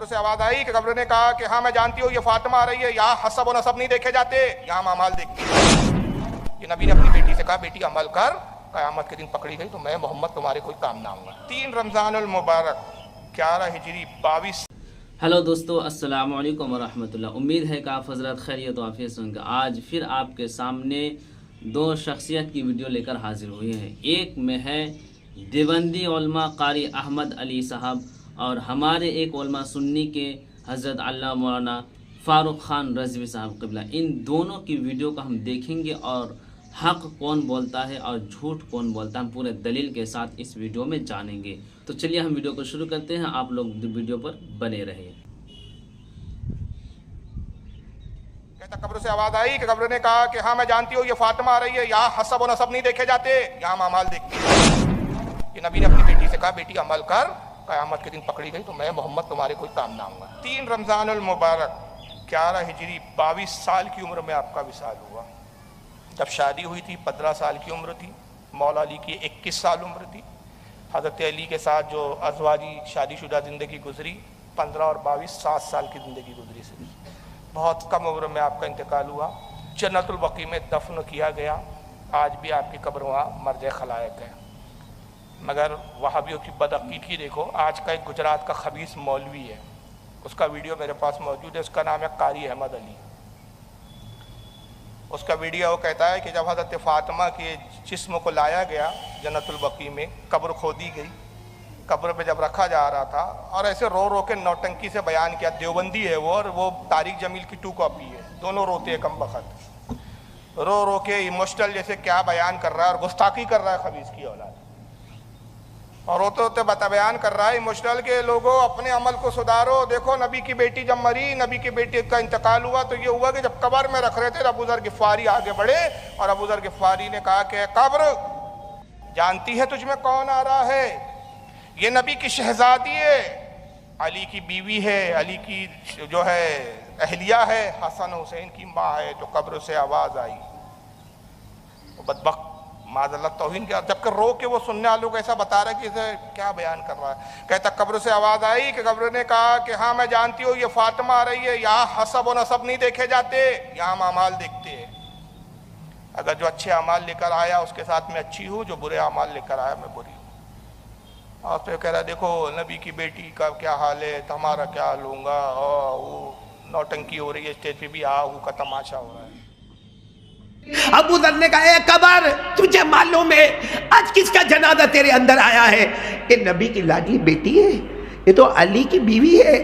سے آواز آئی کہ قبر نے کہا کہ ہاں میں جانتی ہوں یہ فاطمہ آ رہی ہے، یہاں حسب و نسب نہیں دیکھے جاتے، یہاں اعمال دیکھتے ہیں۔ یہ نبی نے اپنی بیٹی سے کہا بیٹی عمل کر، قیامت کے دن پکڑی گئی تو میں محمد تمہارے کوئی کام نہ آؤں گا۔ 3 رمضان المبارک 11 ہجری 22۔ ہیلو دوستو، السلام علیکم ورحمۃ اللہ۔ امید ہے کہ آپ حضرات خیریت و عافیت سے ہوں گے۔ آج پھر آپ کے سامنے 2 شخصیت کی ویڈیو لے کر حاضر ہوئے ہیں۔ ایک میں ہے دیوبندی علماء قاری احمد علی صاحب، اور ہمارے ایک علماء سنی کے حضرت علامہ مولانا فاروق خان رضوی صاحب قبلہ۔ ان دونوں کی ویڈیو کو ہم دیکھیں گے اور حق کون بولتا ہے اور جھوٹ کون بولتا ہے ہم پورے دلیل کے ساتھ اس ویڈیو میں جانیں گے۔ تو چلیے ہم ویڈیو کو شروع کرتے ہیں، آپ لوگ ویڈیو پر بنے رہے۔ کہتا قبر سے آواز آئی کہ قبر نے کہا کہ ہاں میں جانتی ہوں یہ فاطمہ آ رہی ہے، یہاں حسب و نسب نہیں دیکھے جاتے، یہاں اعمال دیکھتے ہیں۔ یہ نبی نے اپنی بیٹی سے کہا بیٹی عمل کر، قیامت کے دن پکڑی گئی تو میں محمد تمہارے کوئی کام نہ آؤں گا۔ 3 رمضان المبارک 11 ہجری 22 سال کی عمر میں آپ کا وصال ہوا۔ جب شادی ہوئی تھی 15 سال کی عمر تھی، مولا علی کی 21 سال عمر تھی۔ حضرت علی کے ساتھ جو ازواجی شادی شدہ زندگی گزری 15 اور 22 7 سال کی زندگی گزری سے بہت کم عمر میں آپ کا انتقال ہوا۔ جنت البقیع میں دفن کیا گیا۔ آج بھی آپ کی قبر وہاں مرج خلائق ہے۔ مگر وہابیوں کی بدعقیدگی دیکھو، آج کا ایک گجرات کا خبیث مولوی ہے، اس کا ویڈیو میرے پاس موجود ہے، اس کا نام ہے قاری احمد علی۔ اس کا ویڈیو وہ کہتا ہے کہ جب حضرت فاطمہ کے جسم کو لایا گیا جنت البقیع میں، قبر کھودی گئی، قبر پہ جب رکھا جا رہا تھا اور ایسے رو رو کے نوٹنکی سے بیان کیا، دیوبندی ہے وہ اور وہ طارق جمیل کی 2 کاپی ہے، دونوں روتے ہیں کم بخت، رو رو کے ایموشنل جیسے کیا بیان کر رہا ہے اور گستاخی کر رہا ہے خبیث کی اولاد، اور روتے ہوتے بیان کر رہا ہے ایموشنل کے لوگوں اپنے عمل کو سدھارو۔ دیکھو نبی کی بیٹی جب مری، نبی کی بیٹی کا انتقال ہوا تو یہ ہوا کہ جب قبر میں رکھ رہے تھے ابو ذر غفاری آگے بڑھے اور ابو ذر غفاری نے کہا کہ قبر جانتی ہے تجھ میں کون آ رہا ہے؟ یہ نبی کی شہزادی ہے، علی کی بیوی ہے، علی کی جو ہے اہلیہ ہے، حسن حسین کی ماں ہے۔ تو قبر سے آواز آئی، بدبخت معاذ اللہ توہین کیا، جبکہ رو کے وہ سننے والوں کو ایسا بتا رہا ہے کہ اسے کیا بیان کر رہا ہے۔ کہتا قبر سے آواز آئی کہ قبر نے کہا کہ ہاں میں جانتی ہوں یہ فاطمہ آ رہی ہے، یہاں حسب و نسب نہیں دیکھے جاتے، یہاں اعمال دیکھتے ہیں۔ اگر جو اچھے اعمال لے کر آیا اس کے ساتھ میں اچھی ہوں، جو برے اعمال لے کر آیا میں بری ہوں۔ اور پھر کہہ رہا دیکھو نبی کی بیٹی کا کیا حال ہے، تمہارا کیا حال ہوگا، وہ نوٹنکی ہو رہی ہے، اسٹیج پہ بھی آہو کا تماشا ہو رہا ہے۔ ابو ذر نے کہا اے قبر تجھے معلوم ہے آج کس کا جنازہ تیرے اندر آیا ہے؟ یہ نبی کی لاڈلی بیٹی ہے، یہ تو علی کی بیوی ہے،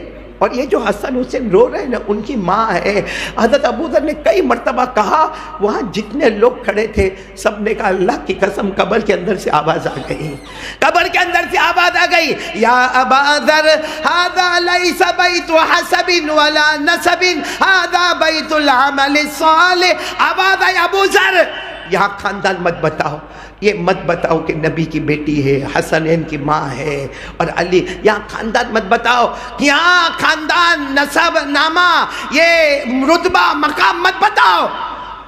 اور یہ جو حسن حسین رو رہے ہیں نا ان کی ماں ہے۔ حضرت ابو ذر نے کئی مرتبہ کہا، وہاں جتنے لوگ کھڑے تھے سب نے کہا اللہ کی قسم قبر کے اندر سے آواز آ گئی، قبر کے اندر سے آواز آ گئی، یا ابا ذر ھذا لیس بیت حسب ولا نسب ھذا بیت العمل الصالح۔ آواز آئی ابو ذر یہاں خاندان مت بتاؤ، یہ مت بتاؤ کہ نبی کی بیٹی ہے، حسنین کی ماں ہے اور علی، یہاں خاندان مت بتاؤ، یہاں خاندان نسب نامہ یہ رتبہ مقام مت بتاؤ،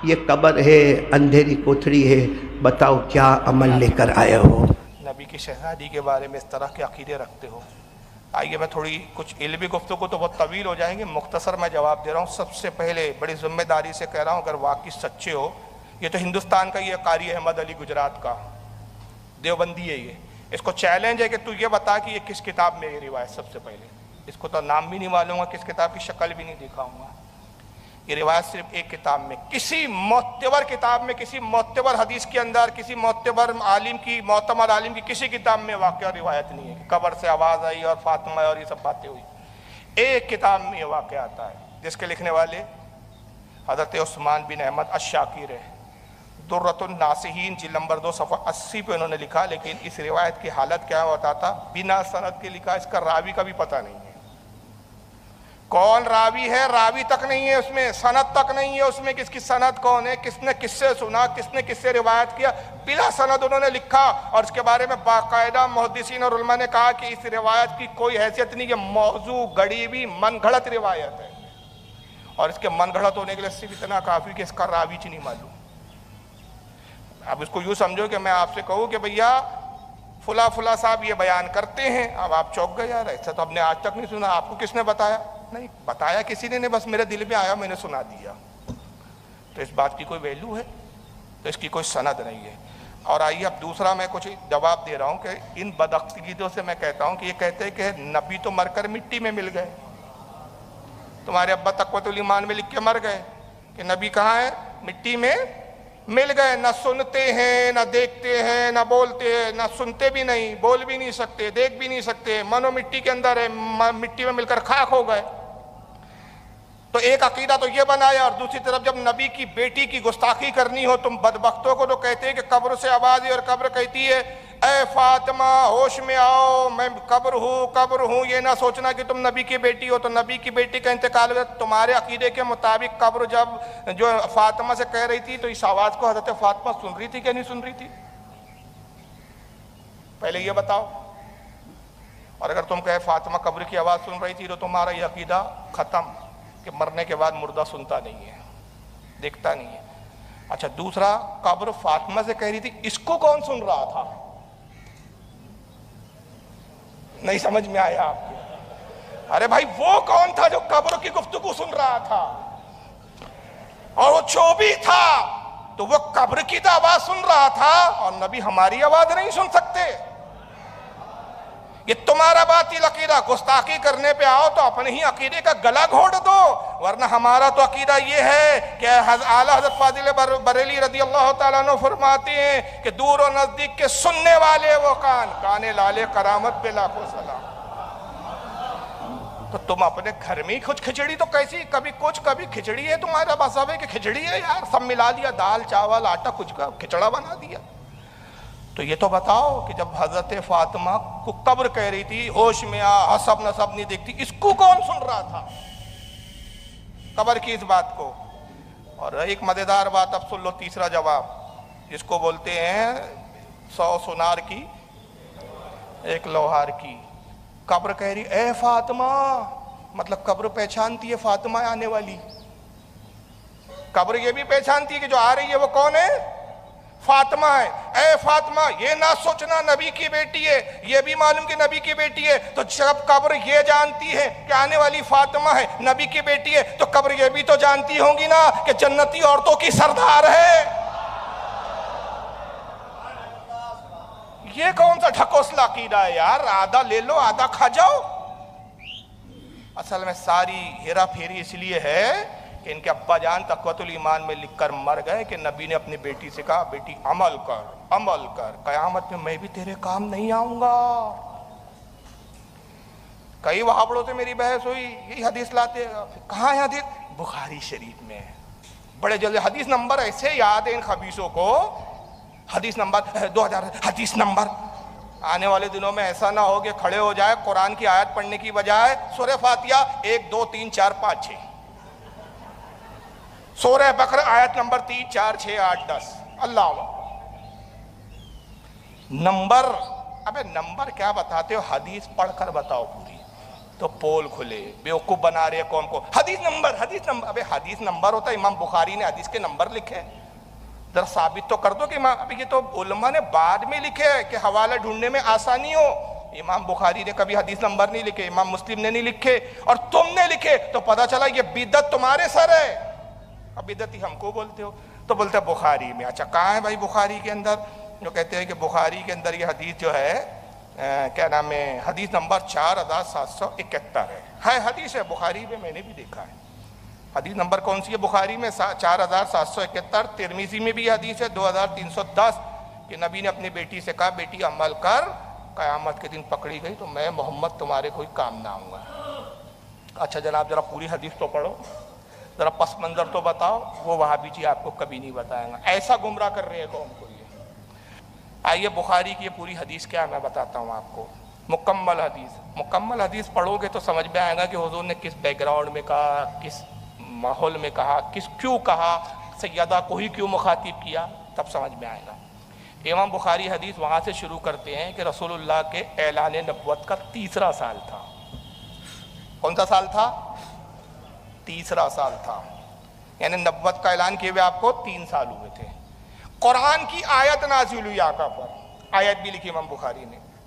یہ قبر ہے، اندھیری کوٹھڑی ہے، بتاؤ کیا عمل لے کر آئے ہو؟ نبی کی شہزادی کے بارے میں اس طرح کے عقیدے رکھتے ہو۔ آئیے میں تھوڑی کچھ علمی گفتگو تو بہت طویل ہو جائیں گے، مختصر میں جواب دے رہا ہوں۔ سب سے پہلے بڑی ذمہ داری سے کہہ رہا ہوں اگر واقعی سچے ہو، یہ تو ہندوستان کا یہ قاری احمد علی گجرات کا دیوبندی ہے، یہ اس کو چیلنج ہے کہ تو یہ بتا کہ یہ کس کتاب میں یہ روایت، سب سے پہلے اس کو تو نام بھی نہیں معلوم ہے، کس کتاب کی شکل بھی نہیں دکھاؤں گا۔ یہ روایت صرف ایک کتاب میں، کسی معتبر کتاب میں، کسی معتبر حدیث کے اندر، کسی معتبر عالم کی، معتمد عالم کی کسی کتاب میں واقعہ روایت نہیں ہے کہ قبر سے آواز آئی اور فاطمہ اور یہ سب باتیں ہوئی۔ ایک کتاب میں یہ واقعہ آتا ہے جس کے لکھنے والے حضرت عثمان بن احمد الشاکر ہے، درۃ الناصحین جلد نمبر 2 صفحہ 80 پہ انہوں نے لکھا، لیکن اس روایت کی حالت کیا ہوتا تھا بنا سند کے لکھا، اس کا راوی کا بھی پتہ نہیں ہے، کون راوی ہے، راوی تک نہیں ہے اس میں، سند تک نہیں ہے اس میں، کس کی سند کون ہے، کس نے کس سے سنا، کس نے کس سے روایت کیا، بلا سند انہوں نے لکھا، اور اس کے بارے میں باقاعدہ محدثین اور علماء نے کہا کہ اس روایت کی کوئی حیثیت نہیں، یہ موضوع گڑی ہوئی من گھڑت روایت ہے، اور اس کے من گھڑت ہونے کے لیے صرف اتنا کافی کہ اس کا راوی نہیں معلوم۔ اب اس کو یوں سمجھو کہ میں آپ سے کہوں کہ بھیا فلاں فلاں صاحب یہ بیان کرتے ہیں. اب آپ چوک گئے, یار ایسا تو ہم نے آج تک نہیں سنا, آپ کو کس نے بتایا؟ نہیں بتایا کسی نے نہیں, بس میرے دل میں آیا میں نے سنا دیا. تو اس بات کی کوئی ویلیو ہے؟ تو اس کی کوئی سند نہیں ہے. اور آئیے اب دوسرا میں کچھ جواب دے رہا ہوں کہ ان بدعقیدوں سے میں کہتا ہوں کہ یہ کہتے ہیں کہ نبی تو مر کر مٹی میں مل گئے. تمہارے ابا تقویۃ الایمان میں لکھ کے مر گئے کہ نبی کہاں ہے؟ مٹی میں مل گئے. نہ سنتے ہیں, نہ دیکھتے ہیں, نہ بولتے ہیں, نہ سنتے بھی نہیں, بول بھی نہیں سکتے, دیکھ بھی نہیں سکتے, منو مٹی کے اندر ہے, مٹی میں مل کر خاک ہو گئے. تو ایک عقیدہ تو یہ بنایا, اور دوسری طرف جب نبی کی بیٹی کی گستاخی کرنی ہو تم بدبختوں کو تو کہتے ہیں کہ قبر سے آواز ہے, اور قبر کہتی ہے اے فاطمہ ہوش میں آؤ, میں قبر ہوں. یہ نہ سوچنا کہ تم نبی کی بیٹی ہو. تو نبی کی بیٹی کا انتقال ہو جاتا. تمہارے عقیدے کے مطابق قبر جب جو فاطمہ سے کہہ رہی تھی تو اس آواز کو حضرت فاطمہ سن رہی تھی کہ نہیں سن رہی تھی؟ پہلے یہ بتاؤ. اور اگر تم کہے فاطمہ قبر کی آواز سن رہی تھی تو تمہارا یہ عقیدہ ختم کہ مرنے کے بعد مردہ سنتا نہیں ہے, دیکھتا نہیں ہے. اچھا دوسرا, قبر فاطمہ سے کہہ رہی تھی, اس کو کون سن رہا تھا؟ نہیں سمجھ میں آیا آپ کو؟ ارے بھائی وہ کون تھا جو قبر کی گفتگو سن رہا تھا؟ اور وہ جو بھی تھا تو وہ قبر کی تو آواز سن رہا تھا, اور نبی ہماری آواز نہیں سن سکتے. یہ تمہارا باطل عقیدہ. گستاخی کرنے پہ آؤ تو اپنے ہی عقیدے کا گلا گھونٹ دو, ورنہ ہمارا تو عقیدہ یہ ہے کہ اعلیٰ حضرت فاضل بریلوی رضی اللہ تعالیٰ عنہ فرماتے ہیں کہ دور و نزدیک کے سننے والے وہ کان لالے کرامت پہ لاکھوں سلام. تو تم اپنے گھر میں ہی کچھ کھچڑی تو کیسی, کبھی کچھ کبھی کھچڑی ہے تمہارا مذہب ہے کہ کھچڑی ہے یار, سب ملا دیا, دال چاول آٹا کچھ کا کھچڑا بنا دیا. تو یہ تو بتاؤ کہ جب حضرت فاطمہ کو قبر کہہ رہی تھی ہوش میں آ, حسب نسب نہیں دیکھتی, اس کو کون سن رہا تھا قبر کی اس بات کو؟ اور ایک مزیدار بات اب سن لو, تیسرا جواب, جس کو بولتے ہیں 100 سونار کی 1 لوہار کی. قبر کہہ رہی اے فاطمہ, مطلب قبر پہچانتی ہے فاطمہ آنے والی. قبر یہ بھی پہچانتی ہے کہ جو آ رہی ہے وہ کون ہے؟ فاطمہ ہے. اے فاطمہ یہ نہ سوچنا نبی کی بیٹی ہے, یہ بھی معلوم کہ نبی کی بیٹی ہے. تو جب قبر یہ جانتی ہے کہ آنے والی فاطمہ ہے, نبی کی بیٹی ہے, تو قبر یہ بھی تو جانتی ہوں گی نا کہ جنتی عورتوں کی سردار ہے. یہ کون سا ڈھکوسلا عقیدہ ہے یار؟ آدھا لے لو آدھا کھا جاؤ. اصل میں ساری ہیرا پھیری اس لیے ہے کہ ان کے ابا جان تقویۃ الایمان میں لکھ کر مر گئے کہ نبی نے اپنی بیٹی سے کہا بیٹی عمل کر, قیامت میں میں بھی تیرے کام نہیں آؤں گا. کئی وہابڑوں سے میری بحث ہوئی, یہی حدیث لاتے, کہاں ہے حدیث؟ بخاری شریف میں. بڑے جلدی حدیث نمبر ایسے یاد ہیں ان خبیثوں کو, حدیث نمبر 2000, حدیث نمبر. آنے والے دنوں میں ایسا نہ ہو کہ کھڑے ہو جائے قرآن کی آیت پڑھنے کی بجائے سورہ فاتحہ 1 2 3 4 5 6, سورہ بقرہ آیت نمبر 3 4 6 8 10. اللہ نمبر, ابے نمبر کیا بتاتے ہو, حدیث پڑھ کر بتاؤ پوری. تو پول کھلے, بیوقوف بنا رہے قوم کو. حدیث نمبر, ابے حدیث نمبر ہوتا ہے, امام بخاری نے حدیث کے نمبر لکھے, ذرا ثابت تو کر دو کہ ابھی یہ تو علماء نے بعد میں لکھے کہ حوالہ ڈھونڈنے میں آسانی ہو. امام بخاری نے کبھی حدیث نمبر نہیں لکھے, امام مسلم نے نہیں لکھے, اور تم نے لکھے, تو پتہ چلا یہ بدعت تمہارے سر ہے. اب بدعتی ہم کو بولتے ہو, تو بولتے ہیں بخاری میں. اچھا کہاں ہے بھائی بخاری کے اندر؟ جو کہتے ہیں کہ بخاری کے اندر یہ حدیث جو ہے کیا نام ہے, حدیث نمبر 4771 ہے حدیث ہے بخاری میں, میں نے بھی دیکھا ہے. حدیث نمبر کون سی ہے بخاری میں؟ 4771. ترمذی میں بھی حدیث ہے 2310 کہ نبی نے اپنی بیٹی سے کہا بیٹی عمل کر, قیامت کے دن پکڑی گئی تو میں محمد تمہارے کوئی کام نہ آؤں گا. اچھا جناب ذرا پوری حدیث تو پڑھو, ذرا پس منظر تو بتاؤ. وہ وہابی جی آپ کو کبھی نہیں بتائیں گا, ایسا گمراہ کر رہے ہیں قوم کو. یہ آئیے بخاری کی یہ پوری حدیث کیا میں بتاتا ہوں آپ کو. مکمل حدیث پڑھو گے تو سمجھ میں آئے گا کہ حضور نے کس بیک گراؤنڈ میں کہا, کس ماحول میں کہا, کیوں کہا, سیدہ کو ہی کیوں مخاطب کیا, تب سمجھ میں آئے گا. امام بخاری حدیث وہاں سے شروع کرتے ہیں کہ رسول اللہ کے اعلان نبوت کا 3را سال تھا. کون سا سال تھا؟ 3را سال تھا. یعنی نبوت کا اعلان کیے ہوئے آپ کو 3 سال ہوئے تھے. قرآن کی آیت نازل ہوئی آقا پر, آیت بھی لکھی امام بخاری نے.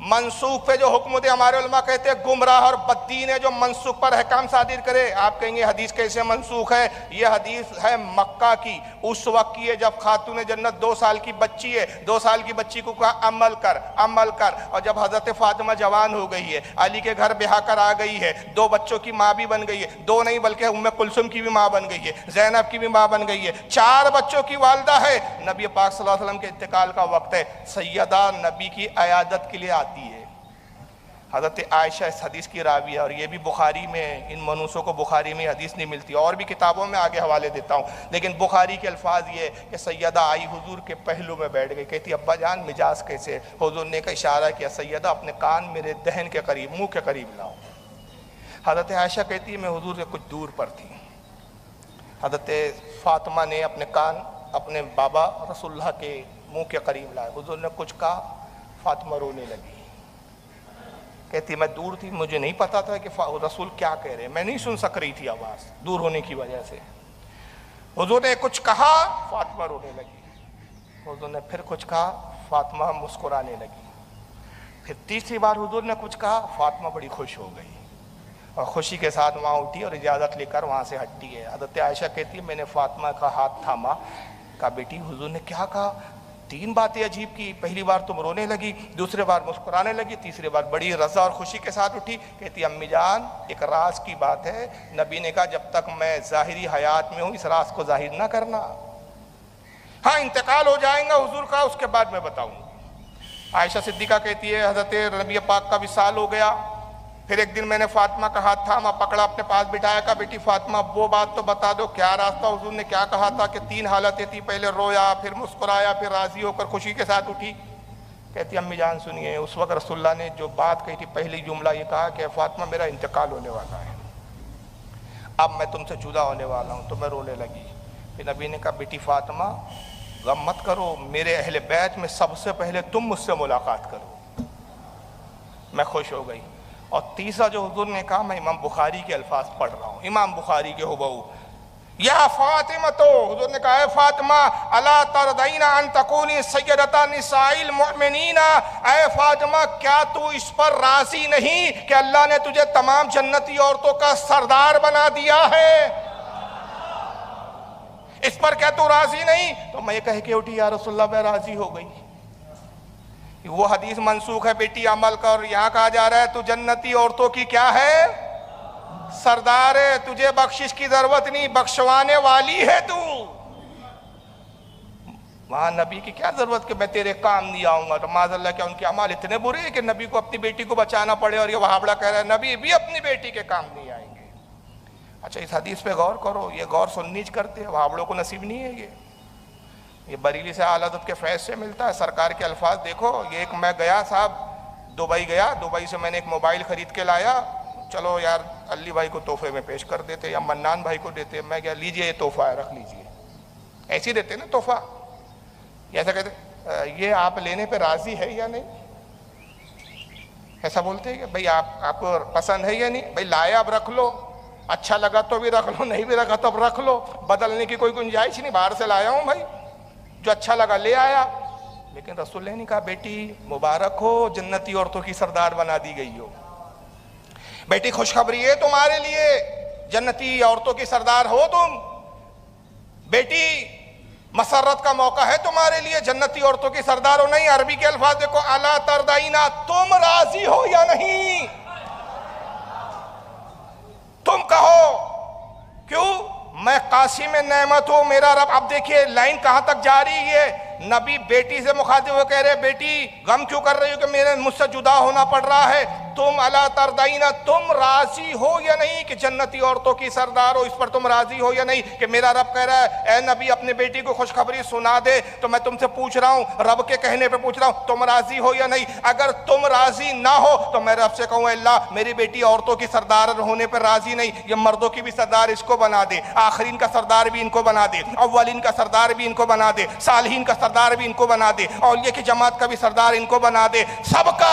منسوخ پہ جو حکم دے، ہمارے علماء کہتے ہیں گمراہ اور بددین ہے جو منسوخ پر احکام صادر کرے۔ آپ کہیں گے حدیث کیسے منسوخ ہے؟ یہ حدیث ہے مکہ کی، اس وقت کی ہے جب خاتون جنت 2 سال کی بچی ہے، 2 سال کی بچی کو کہا عمل کر عمل کر، اور جب حضرت فاطمہ جوان ہو گئی ہے، علی کے گھر بیاہ کر آ گئی ہے، 2 بچوں کی ماں بھی بن گئی ہے، 2 نہیں بلکہ ام کلثوم کی بھی ماں بن گئی ہے، زینب کی بھی ماں بن گئی ہے، 4 بچوں کی والدہ ہے، نبی پاک صلی اللہ علیہ وسلم کے انتقال کا وقت ہے، سیدہ نبی کی عیادت کے لیے آتی ہے۔ حضرت عائشہ اس حدیث کی راوی ہے، اور یہ بھی بخاری میں، ان منوسوں کو بخاری میں حدیث نہیں ملتی، اور بھی کتابوں میں آگے حوالے دیتا ہوں، لیکن بخاری کے الفاظ یہ کہ سیدہ آئی حضور کے پہلو میں بیٹھ گئی، کہتی ابا جان مجاز کیسے؟ حضور نے کا اشارہ کیا، سیدہ اپنے کان میرے دہن کے قریب، منہ کے قریب لاؤ۔ حضرت عائشہ کہتی ہے میں حضور سے کچھ دور پر تھی، حضرت فاطمہ نے اپنے کان اپنے بابا رسول اللہ کے منہ کے قریب لائے، حضور نے کچھ کہا، فاطمہ رونے لگی، کہتی میں دور تھی، مجھے نہیں پتا تھا کہ رسول کیا کہہ رہے ہیں، میں نہیں سن سک رہی تھی آواز دور ہونے کی وجہ سے۔ حضور نے کچھ کہا، فاطمہ رونے لگی، حضور نے پھر کچھ کہا، فاطمہ مسکرانے لگی، پھر تیسری بار حضور نے کچھ کہا، فاطمہ بڑی خوش ہو گئی اور خوشی کے ساتھ وہاں اٹھی اور اجازت لے کر وہاں سے ہٹی ہے۔ حضرت عائشہ کہتی ہے میں نے فاطمہ کا ہاتھ تھاما، کہا بیٹی حضور نے کیا کہا؟ 3 باتیں عجیب کی، پہلی بار تم رونے لگی، دوسری بار مسکرانے لگی، تیسری بار بڑی رضا اور خوشی کے ساتھ اٹھی۔ کہتی امی جان ایک راز کی بات ہے، نبی نے کہا جب تک میں ظاہری حیات میں ہوں اس راز کو ظاہر نہ کرنا، ہاں انتقال ہو جائیں گا حضور کا اس کے بعد میں بتاؤں۔ عائشہ صدیقہ کہتی ہے حضرت نبی پاک کا وصال ہو گیا، پھر ایک دن میں نے فاطمہ کا ہاتھ تھاما، پکڑا اپنے پاس بٹھایا، کہا بیٹی فاطمہ وہ بات تو بتا دو کیا راستہ، حضور نے کیا کہا تھا؟ کہ 3 حالتیں تھی، پہلے رویا، پھر مسکرایا، پھر راضی ہو کر خوشی کے ساتھ اٹھی۔ کہتی امی جان سنیے، اس وقت رسول اللہ نے جو بات کہی تھی، پہلی جملہ یہ کہا کہ فاطمہ میرا انتقال ہونے والا ہے، اب میں تم سے جدا ہونے والا ہوں، تو میں رونے لگی۔ پھر نبی نے کہا بیٹی فاطمہ غم مت کرو، میرے اہل بیت میں سب سے پہلے تم مجھ سے ملاقات کرو۔ میں خوش ہو گئی۔ اور تیسرا جو حضور نے کہا، میں امام بخاری کے الفاظ پڑھ رہا ہوں، امام بخاری کے ہبہو، یا فاطمہ، تو حضور نے کہا اے فاطمہ الا ترضین ان تکونی سیدۃ نساء المؤمنین، اے فاطمہ کیا تو اس پر راضی نہیں کہ اللہ نے تجھے تمام جنتی عورتوں کا سردار بنا دیا ہے؟ اس پر کیا تو راضی نہیں؟ تو میں یہ کہہ کے اٹھی یا رسول اللہ میں راضی ہو گئی۔ وہ حدیث منسوخ ہے بیٹی عمل کر، یہاں کہا جا رہا ہے تو جنتی عورتوں کی کیا ہے؟ سردار ہے، تجھے بخشش کی ضرورت نہیں، بخشوانے والی ہے تو۔ وہاں نبی کی کیا ضرورت کہ میں تیرے کام نہیں آؤں گا؟ تو معاذ اللہ کیا ان کے اعمال اتنے برے ہیں کہ نبی کو اپنی بیٹی کو بچانا پڑے، اور یہ وہابڑا کہہ رہا ہے نبی بھی اپنی بیٹی کے کام نہیں آئیں گے۔ اچھا اس حدیث پہ غور کرو، یہ غور سنیچ کرتے ہیں، وہابڑوں کو نصیب نہیں ہے یہ بریلی سے اعلیٰ حضرت کے فیض سے ملتا ہے۔ سرکار کے الفاظ دیکھو، یہ ایک میں گیا صاحب دبئی گیا، دبئی سے میں نے ایک موبائل خرید کے لایا، چلو یار علی بھائی کو تحفے میں پیش کر دیتے یا منان بھائی کو دیتے، میں کیا لیجئے یہ تحفہ ہے رکھ لیجئے، ایسے ہی دیتے نا تحفہ، ایسا کہتے یہ آپ لینے پہ راضی ہے یا نہیں، ایسا بولتے ہیں کہ بھئی آپ کو پسند ہے یا نہیں، بھئی لایا اب رکھ لو، اچھا لگا تو بھی رکھ لو، نہیں بھی رکھا تو اب رکھ لو، بدلنے کی کوئی گنجائش نہیں، باہر سے لایا ہوں بھائی، جو اچھا لگا لے آیا۔ لیکن رسول اللہ نے کہا بیٹی مبارک ہو، جنتی عورتوں کی سردار بنا دی گئی ہو، بیٹی خوشخبری ہے تمہارے لیے، جنتی عورتوں کی سردار ہو تم، بیٹی مسرت کا موقع ہے تمہارے لیے، جنتی عورتوں کی سردار ہو۔ نہیں، عربی کے الفاظ دیکھو، الا ترضینا، تم راضی ہو یا نہیں؟ تم کہو کیوں؟ میں قاسم نعمت ہوں، میرا رب۔ اب دیکھیے لائن کہاں تک جاری ہے، نبی بیٹی سے مخاطب ہو کہہ رہے بیٹی غم کیوں کر رہی ہو کہ مجھ سے جدا ہونا پڑ رہا ہے، تم الا ترضین، تم راضی ہو یا نہیں کہ جنتی عورتوں کی سردار ہو؟ اس پر تم راضی ہو یا نہیں کہ میرا رب کہہ رہا ہے اے نبی اپنے بیٹی کو خوشخبری سنا دے؟ تو میں تم سے پوچھ رہا ہوں، رب کے کہنے پہ پوچھ رہا ہوں، تم راضی ہو یا نہیں؟ اگر تم راضی نہ ہو تو میں رب سے کہوں اے اللہ میری بیٹی عورتوں کی سردار ہونے پر راضی نہیں، یہ مردوں کی بھی سردار اس کو بنا دے، آخرین کا سردار بھی ان کو بنا دے، اولین کا سردار بھی ان کو بنا دے، صالحین کا سردار بھی ان کو بنا دے، اولیاء کی جماعت کا بھی سردار ان کو بنا دے، سب کا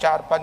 4-5